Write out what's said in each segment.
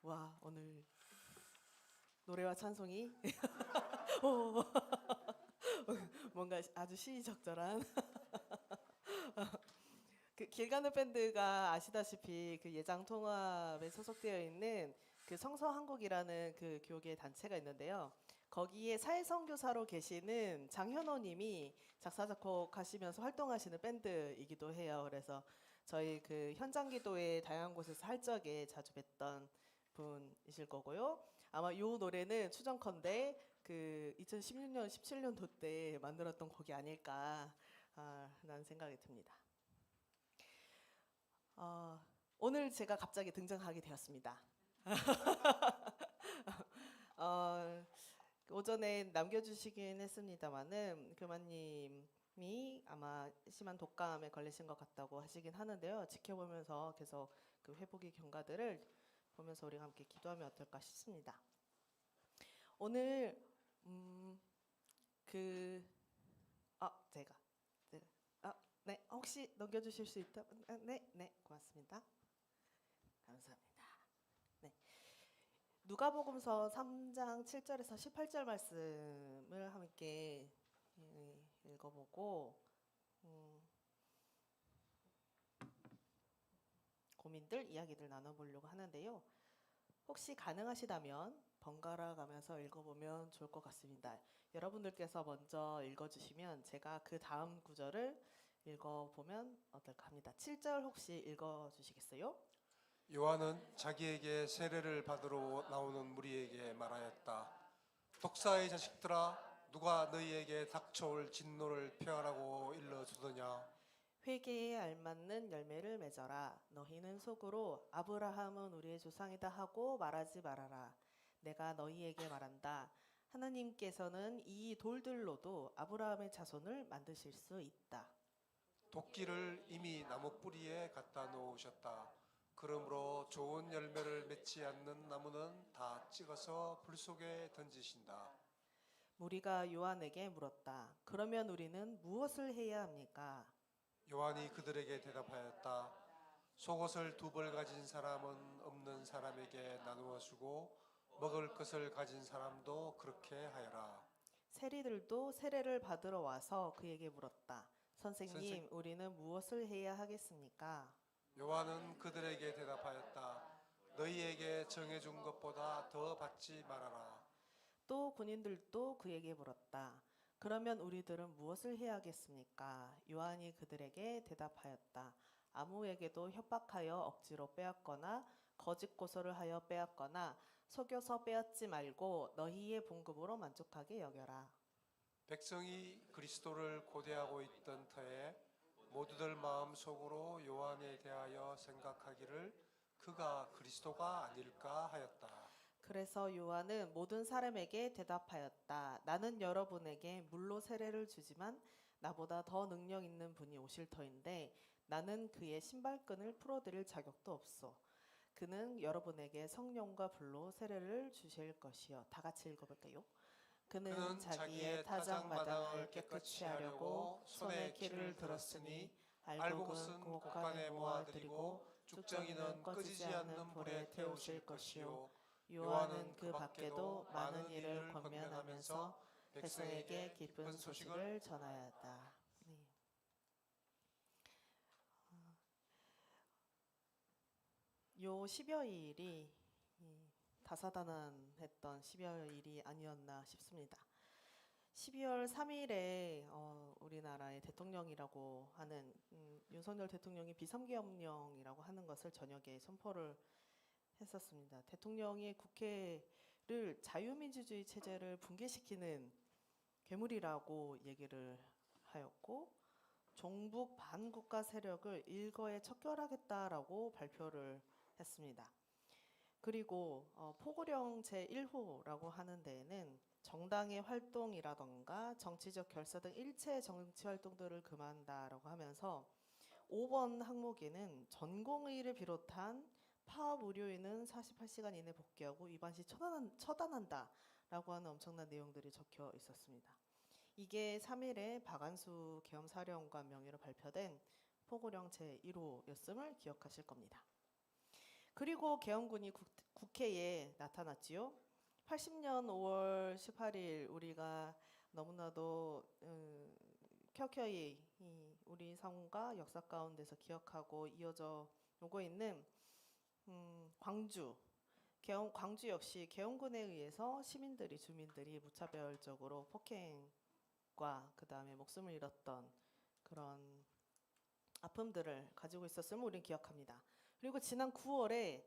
와, 오늘 노래와 찬송이 오, 뭔가 아주 시의적절한 길 가는 밴드가 아시다시피 그 예장 통합에 소속되어 있는 그 성서한국이라는 그 교계 단체가 있는데요. 거기에 사회선교사로 계시는 장현호 님이 작사 작곡하시면서 활동하시는 밴드이기도 해요. 그래서 저희 그 현장 기도회 다양한 곳에서 할 적에 자주 뵀던 분이실 거고요. 아마 이 노래는 추정컨대 그 2016년, 17년도 때 만들었던 곡이 아닐까 라는 생각이 듭니다. 오늘 제가 갑자기 등장하게 되었습니다. 오전에 남겨주시긴 했습니다만은 교마님이 아마 심한 독감에 걸리신 것 같다고 하시긴 하는데요. 지켜보면서 계속 그 회복의 경과들을 보면서 우리가 함께 기도하면 어떨까 싶습니다. 오늘 네, 혹시 넘겨주실 수 있다? 네, 고맙습니다. 감사합니다. 네, 누가복음서 3장 7절에서 18절 말씀을 함께 읽어보고 고민들, 이야기들 나눠보려고 하는데요. 혹시 가능하시다면 번갈아 가면서 읽어보면 좋을 것 같습니다. 여러분들께서 먼저 읽어주시면 제가 그 다음 구절을 읽어보면 어떨까 합니다. 7절 혹시 읽어주시겠어요? 요한은 자기에게 세례를 받으러 나오는 무리에게 말하였다. 독사의 자식들아, 누가 너희에게 닥쳐올 진노를 표하라고 일러주더냐? 회개에 알맞는 열매를 맺어라. 너희는 속으로 아브라함은 우리의 조상이다 하고 말하지 말아라. 내가 너희에게 말한다. 하나님께서는 이 돌들로도 아브라함의 자손을 만드실 수 있다. 도끼를 이미 나무 뿌리에 갖다 놓으셨다. 그러므로 좋은 열매를 맺지 않는 나무는 다 찍어서 불 속에 던지신다. 무리가 요한에게 물었다. 그러면 우리는 무엇을 해야 합니까? 요한이 그들에게 대답하였다. 속옷을 2벌 가진 사람은 없는 사람에게 나누어 주고 먹을 것을 가진 사람도 그렇게 하여라. 세리들도 세례를 받으러 와서 그에게 물었다. 선생님, 우리는 무엇을 해야 하겠습니까? 요한은 그들에게 대답하였다. 너희에게 정해준 것보다 더 받지 말아라. 또 군인들도 그에게 물었다. 그러면 우리들은 무엇을 해야 하겠습니까? 요한이 그들에게 대답하였다. 아무에게도 협박하여 억지로 빼앗거나 거짓 고소를 하여 빼앗거나 속여서 빼앗지 말고 너희의 봉급으로 만족하게 여겨라. 백성이 그리스도를 고대하고 있던 터에 모두들 마음속으로 요한에 대하여 생각하기를 그가 그리스도가 아닐까 하였다. 그래서 요한은 모든 사람에게 대답하였다. 나는 여러분에게 물로 세례를 주지만 나보다 더 능력 있는 분이 오실 터인데 나는 그의 신발끈을 풀어드릴 자격도 없소. 그는 여러분에게 성령과 불로 세례를 주실 것이요. 다 같이 읽어볼까요? 그는 자기의 타작마당을 깨끗이 하려고 손에 키를 들었으니 알곡은 곡간에 모아들이고 쭉정이는 꺼지지 않는 불에 태우실 것이요. 요한은 그 밖에도 많은 일을 권면하면서 백성에게 기쁜 소식을 전하였다. 네. 요 10여일이 다사다난했던 10여일이 아니었나 싶습니다. 12월 3일에 우리나라의 대통령이라고 하는 윤석열 대통령이 비상계엄령이라고 하는 것을 저녁에 선포를 했었습니다. 대통령이 국회를 자유민주주의 체제를 붕괴시키는 괴물이라고 얘기를 하였고 종북 반국가 세력을 일거에 척결하겠다라고 발표를 했습니다. 그리고 포고령 제1호라고 하는 데에는 정당의 활동이라던가 정치적 결사 등 일체 정치 활동들을 금한다라고 하면서 5번 항목에는 전공의를 비롯한 파업 의료인은 48시간 이내 복귀하고 위반 시 처단한다라고 하는 엄청난 내용들이 적혀 있었습니다. 이게 3일에 박안수 계엄사령관 명의로 발표된 포고령 제1호였음을 기억하실 겁니다. 그리고 계엄군이 국회에 나타났지요. 80년 5월 18일 우리가 너무나도 켜켜이 우리 삶과 역사 가운데서 기억하고 이어져 오고 있는 광주 역시 계엄군에 의해서 주민들이 무차별적으로 폭행과 그 다음에 목숨을 잃었던 그런 아픔들을 가지고 있었음을 우리는 기억합니다. 그리고 지난 9월에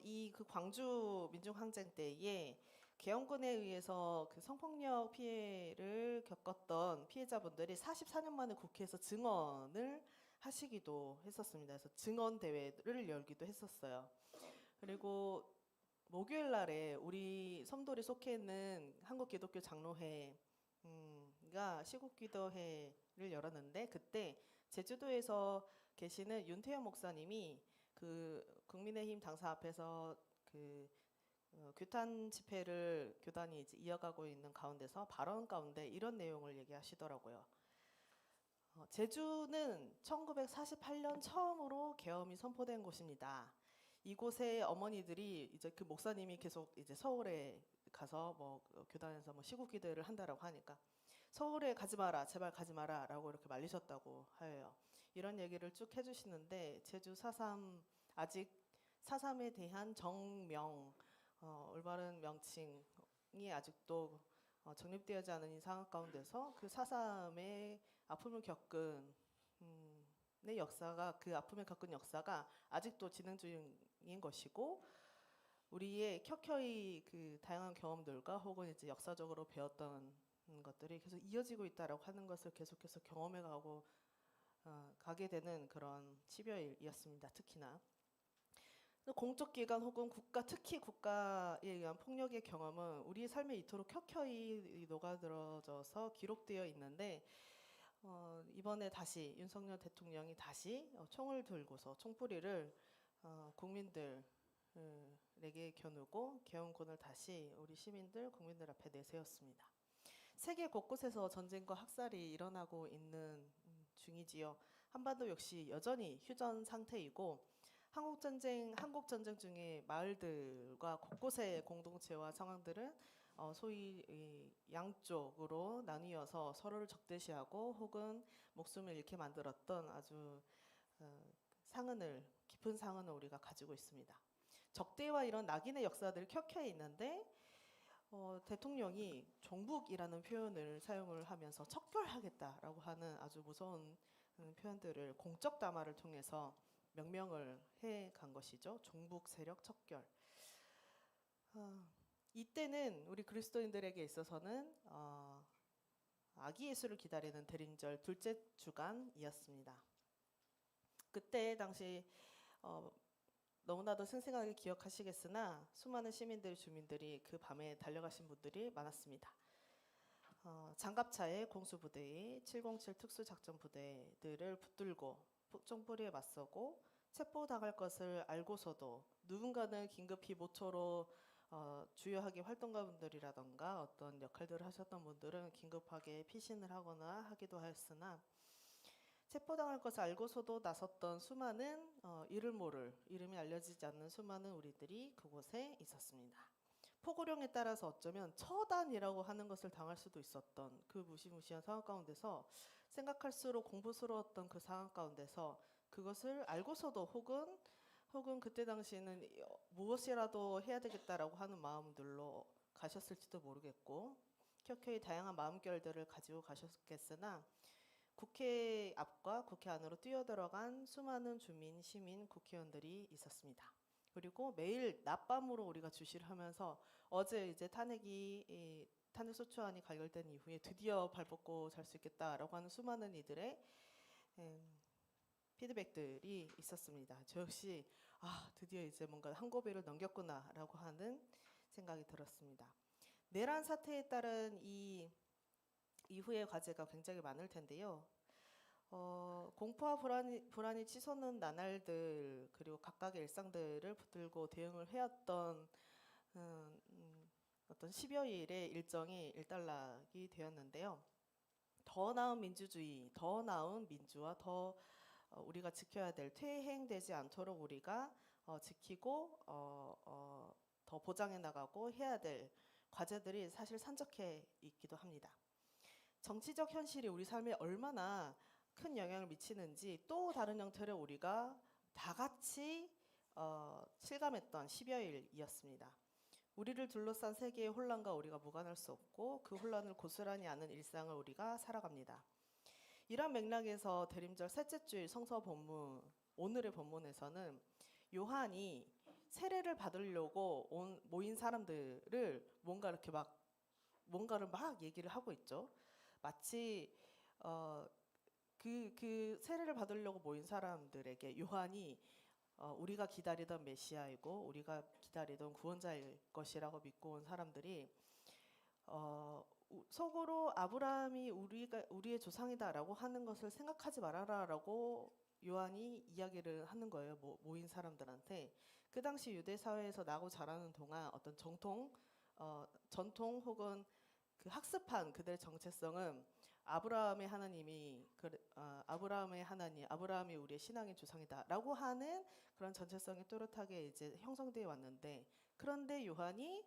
이 그 광주 민중항쟁 때에 계엄군에 의해서 그 성폭력 피해를 겪었던 피해자분들이 44년 만에 국회에서 증언을 하시기도 했었습니다. 그래서 증언 대회를 열기도 했었어요. 그리고 목요일 날에 우리 섬돌이 속해 있는 한국기독교 장로회가 시국기도회를 열었는데 그때 제주도에서 계시는 윤태영 목사님이 그 국민의힘 당사 앞에서 그 규탄 집회를 교단이 이제 이어가고 있는 가운데서 발언 가운데 이런 내용을 얘기하시더라고요. 제주는 1948년 처음으로 계엄이 선포된 곳입니다. 이곳에 어머니들이 이제 그 목사님이 계속 이제 서울에 가서 뭐 교단에서 뭐 시국기도회를 한다라고 하니까 서울에 가지 마라, 제발 가지 마라라고 이렇게 말리셨다고 해요. 이런 얘기를 쭉 해주시는데 제주 4.3 아직 4.3에 대한 정명 올바른 명칭이 아직도 정립되어지 않은 이 상황 가운데서 그 4.3의 아픔을 겪은 내 역사가 그 아픔을 겪은 역사가 아직도 진행 중인 것이고 우리의 켜켜이 그 다양한 경험들과 혹은 이제 역사적으로 배웠던 것들이 계속 이어지고 있다라고 하는 것을 계속해서 경험해 가게 되는 그런 10여일이었습니다. 특히나 공적 기관 혹은 특히 국가에 의한 폭력의 경험은 우리 삶에 이토록 켜켜이 녹아들어져서 기록되어 있는데 이번에 다시 윤석열 대통령이 다시 총을 들고서 총뿌리를 국민들에게 겨누고 계엄군을 다시 우리 시민들, 국민들 앞에 내세웠습니다. 세계 곳곳에서 전쟁과 학살이 일어나고 있는 중이지요. 한반도 역시 여전히 휴전 상태이고 한국 전쟁 중에 마을들과 곳곳의 공동체와 상황들은 소위 양쪽으로 나뉘어서 서로를 적대시하고 혹은 목숨을 잃게 만들었던 아주 깊은 상흔을 우리가 가지고 있습니다. 적대와 이런 낙인의 역사들이 켜켜이 있는데 대통령이 종북이라는 표현을 사용을 하면서 척결하겠다라고 하는 아주 무서운 표현들을 공적 담화를 통해서 명명을 해간 것이죠. 종북 세력 척결. 이때는 우리 그리스도인들에게 있어서는 아기 예수를 기다리는 대림절 둘째 주간이었습니다. 그때 당시 너무나도 생생하게 기억하시겠으나 수많은 주민들이 그 밤에 달려가신 분들이 많았습니다. 장갑차에 공수부대의 707 특수작전부대들을 붙들고 총뿌리에 맞서고 체포당할 것을 알고서도 누군가는 긴급히 모처로 주요하게 활동가분들이라던가 어떤 역할들을 하셨던 분들은 긴급하게 피신을 하거나 하기도 하였으나 체포당할 것을 알고서도 나섰던 수많은 이름이 알려지지 않는 수많은 우리들이 그곳에 있었습니다. 포고령에 따라서 어쩌면 처단이라고 하는 것을 당할 수도 있었던 그 무시무시한 상황 가운데서 생각할수록 공부스러웠던 그 상황 가운데서 그것을 알고서도 혹은 그때 당시에는 무엇이라도 해야 되겠다라고 하는 마음들로 가셨을지도 모르겠고 켜켜이 다양한 마음결들을 가지고 가셨겠으나 국회 앞과 국회 안으로 뛰어들어간 수많은 주민, 시민, 국회의원들이 있었습니다. 그리고 매일 낮밤으로 우리가 주시를 하면서 어제 이제 탄핵소추안이 가결된 이후에 드디어 발 뻗고 잘 수 있겠다라고 하는 수많은 이들의 피드백들이 있었습니다. 저 역시 드디어 이제 뭔가 한 고비를 넘겼구나라고 하는 생각이 들었습니다. 내란 사태에 따른 이 이후의 과제가 굉장히 많을 텐데요. 공포와 불안이 치솟는 나날들 그리고 각각의 일상들을 붙들고 대응을 해왔던 어떤 10여일의 일정이 일단락이 되었는데요. 더 나은 민주주의, 더 나은 민주화, 더 우리가 지켜야 될 퇴행되지 않도록 우리가 지키고 더 보장해 나가고 해야 될 과제들이 사실 산적해 있기도 합니다. 정치적 현실이 우리 삶에 얼마나 큰 영향을 미치는지 또 다른 형태로 우리가 다 같이 실감했던 10여일이었습니다. 우리를 둘러싼 세계의 혼란과 우리가 무관할 수 없고 그 혼란을 고스란히 아는 일상을 우리가 살아갑니다. 이런 맥락에서 대림절 셋째 주일 성서 본문, 오늘의 본문에서는 요한이 세례를 받으려고 모인 사람들을 뭔가를 막 얘기를 하고 있죠. 마치 그 세례를 받으려고 모인 사람들에게 요한이 우리가 기다리던 메시아이고 우리가 기다리던 구원자일 것이라고 믿고 온 사람들이 속으로 아브라함이 우리의 조상이다라고 하는 것을 생각하지 말아라라고 요한이 이야기를 하는 거예요. 모인 사람들한테. 그 당시 유대 사회에서 나고 자라는 동안 어떤 전통 혹은 그 학습한 그들의 정체성은 아브라함의 하나님이 아브라함이 우리의 신앙의 조상이다라고 하는 그런 전체성이 또렷하게 이제 형성되어 왔는데, 그런데 요한이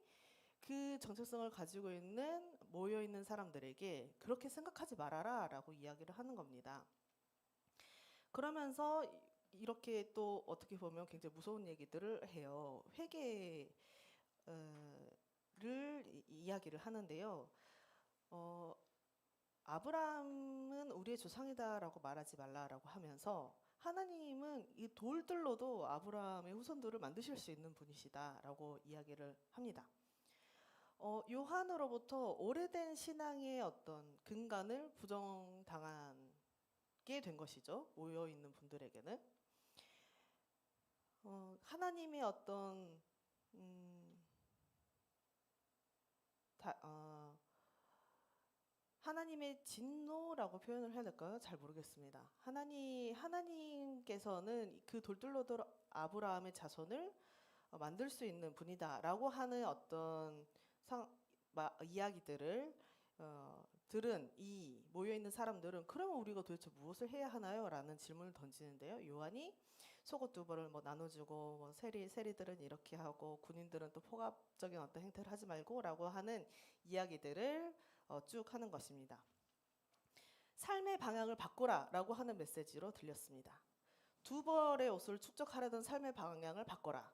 그 정체성을 가지고 있는 모여 있는 사람들에게 그렇게 생각하지 말아라라고 이야기를 하는 겁니다. 그러면서 이렇게 또 어떻게 보면 굉장히 무서운 얘기들을 해요. 회개를 이야기를 하는데요. 아브라함은 우리의 조상이다라고 말하지 말라라고 하면서 하나님은 이 돌들로도 아브라함의 후손들을 만드실 수 있는 분이시다라고 이야기를 합니다. 요한으로부터 오래된 신앙의 어떤 근간을 부정당하게 된 것이죠. 모여 있는 분들에게는 하나님의 어떤 하나님의 진노라고 표현을 해야 될까요? 잘 모르겠습니다. 하나님께서는 그 돌들로도 아브라함의 자손을 만들 수 있는 분이다라고 하는 어떤 이야기들을 들은 이 모여있는 사람들은 그러면 우리가 도대체 무엇을 해야 하나요? 라는 질문을 던지는데요. 요한이 속옷 두 벌을 나눠주고 세리들은 이렇게 하고 군인들은 또 포갑적인 어떤 행태를 하지 말고 라고 하는 이야기들을 쭉 하는 것입니다. 삶의 방향을 바꾸라 라고 하는 메시지로 들렸습니다. 두 벌의 옷을 축적하려던 삶의 방향을 바꿔라.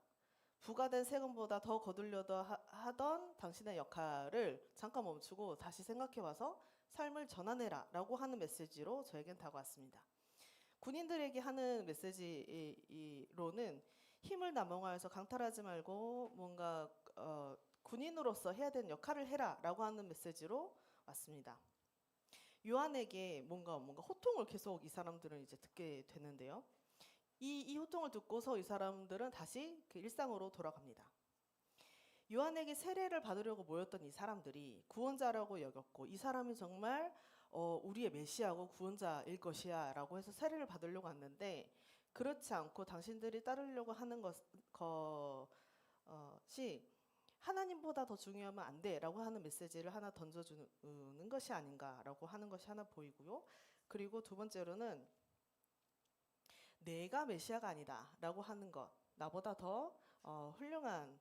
부과된 세금보다 더 거두려다 하던 당신의 역할을 잠깐 멈추고 다시 생각해와서 삶을 전환해라 라고 하는 메시지로 저에겐 다가왔습니다. 군인들에게 하는 메시지로는 힘을 남용하여서 강탈하지 말고 뭔가 군인으로서 해야 되는 역할을 해라 라고 하는 메시지로 왔습니다. 요한에게 뭔가 호통을 계속 이 사람들은 이제 듣게 되는데요. 이 호통을 듣고서 이 사람들은 다시 그 일상으로 돌아갑니다. 요한에게 세례를 받으려고 모였던 이 사람들이 구원자라고 여겼고 이 사람이 정말 우리의 메시아고 구원자일 것이야 라고 해서 세례를 받으려고 왔는데, 그렇지 않고 당신들이 따르려고 하는 것이 하나님보다 더 중요하면 안 돼 라고 하는 메시지를 하나 던져주는 것이 아닌가라고 하는 것이 하나 보이고요. 그리고 두 번째로는 내가 메시아가 아니다 라고 하는 것, 나보다 더 훌륭한,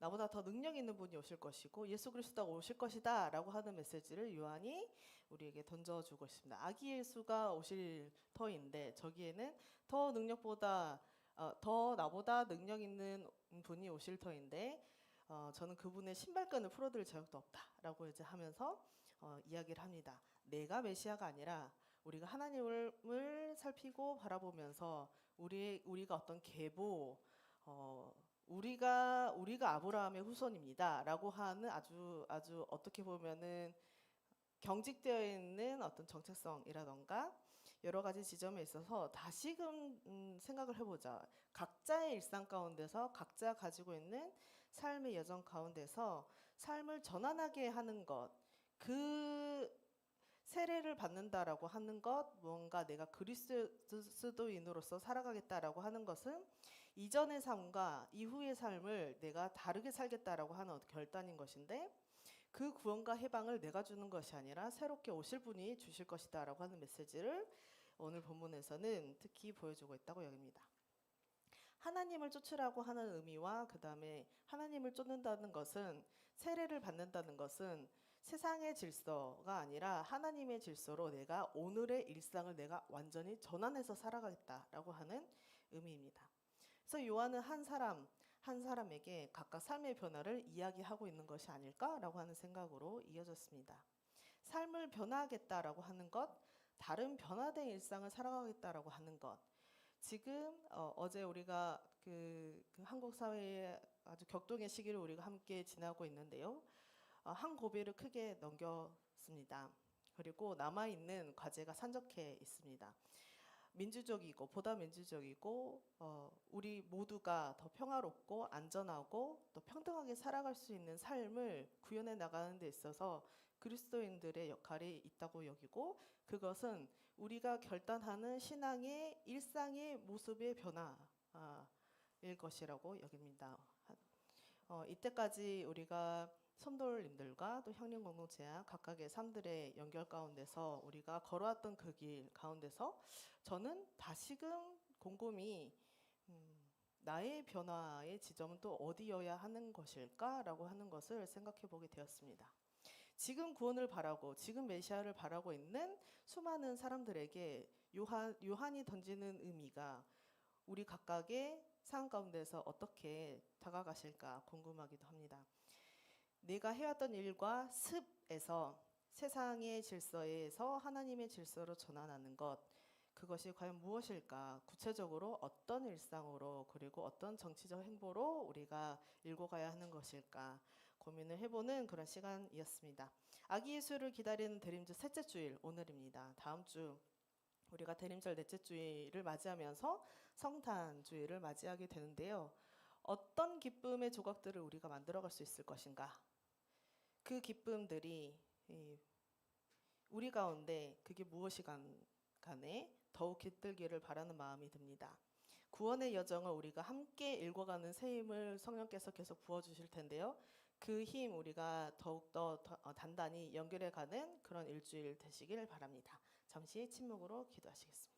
나보다 더 능력 있는 분이 오실 것이고 예수 그리스도가 오실 것이다 라고 하는 메시지를 요한이 우리에게 던져주고 있습니다. 아기 예수가 오실 터인데 저기에는 더 나보다 능력 있는 분이 오실 터인데 저는 그분의 신발끈을 풀어드릴 자격도 없다라고 이제 하면서 이야기를 합니다. 내가 메시아가 아니라 우리가 하나님을 살피고 바라보면서 우리가 어떤 계보, 우리가 아브라함의 후손입니다라고 하는 아주 어떻게 보면은 경직되어 있는 어떤 정체성이라던가 여러 가지 지점에 있어서 다시금 생각을 해보자. 각자의 일상 가운데서 각자 가지고 있는 삶의 여정 가운데서 삶을 전환하게 하는 것, 그 세례를 받는다라고 하는 것, 뭔가 내가 그리스도인으로서 살아가겠다라고 하는 것은 이전의 삶과 이후의 삶을 내가 다르게 살겠다라고 하는 결단인 것인데, 그 구원과 해방을 내가 주는 것이 아니라 새롭게 오실 분이 주실 것이다라고 하는 메시지를 오늘 본문에서는 특히 보여주고 있다고 여깁니다. 하나님을 쫓으라고 하는 의미와 그 다음에 하나님을 쫓는다는 것은 세례를 받는다는 것은 세상의 질서가 아니라 하나님의 질서로 내가 오늘의 일상을 내가 완전히 전환해서 살아가겠다라고 하는 의미입니다. 그래서 요한은 한 사람에게 각각 삶의 변화를 이야기하고 있는 것이 아닐까라고 하는 생각으로 이어졌습니다. 삶을 변화하겠다라고 하는 것, 다른 변화된 일상을 살아가겠다라고 하는 것. 지금 어제 우리가 그 한국 사회의 아주 격동의 시기를 우리가 함께 지나고 있는데요. 한 고비를 크게 넘겼습니다. 그리고 남아있는 과제가 산적해 있습니다. 보다 민주적이고 우리 모두가 더 평화롭고 안전하고 또 평등하게 살아갈 수 있는 삶을 구현해 나가는 데 있어서 그리스도인들의 역할이 있다고 여기고, 그것은 우리가 결단하는 신앙의 일상의 모습의 변화일 것이라고 여깁니다. 이때까지 우리가 성도님들과 또 형님 공동체와 각각의 삶들의 연결 가운데서 우리가 걸어왔던 그 길 가운데서 저는 다시금 곰곰이 나의 변화의 지점은 또 어디여야 하는 것일까라고 하는 것을 생각해 보게 되었습니다. 지금 구원을 바라고 지금 메시아를 바라고 있는 수많은 사람들에게 요한이 던지는 의미가 우리 각각의 상황 가운데서 어떻게 다가가실까 궁금하기도 합니다. 내가 해왔던 일과 습에서 세상의 질서에서 하나님의 질서로 전환하는 것, 그것이 과연 무엇일까? 구체적으로 어떤 일상으로 그리고 어떤 정치적 행보로 우리가 일궈가야 하는 것일까? 고민을 해보는 그런 시간이었습니다. 아기 예수를 기다리는 대림절 셋째 주일 오늘입니다. 다음 주 우리가 대림절 넷째 주일을 맞이하면서 성탄 주일을 맞이하게 되는데요. 어떤 기쁨의 조각들을 우리가 만들어갈 수 있을 것인가? 그 기쁨들이 우리 가운데 그게 무엇이 간에 더욱 깃들기를 바라는 마음이 듭니다. 구원의 여정을 우리가 함께 읽어가는 새 힘을 성령께서 계속 부어주실 텐데요. 그 힘 우리가 더욱더 단단히 연결해가는 그런 일주일 되시길 바랍니다. 잠시 침묵으로 기도하시겠습니다.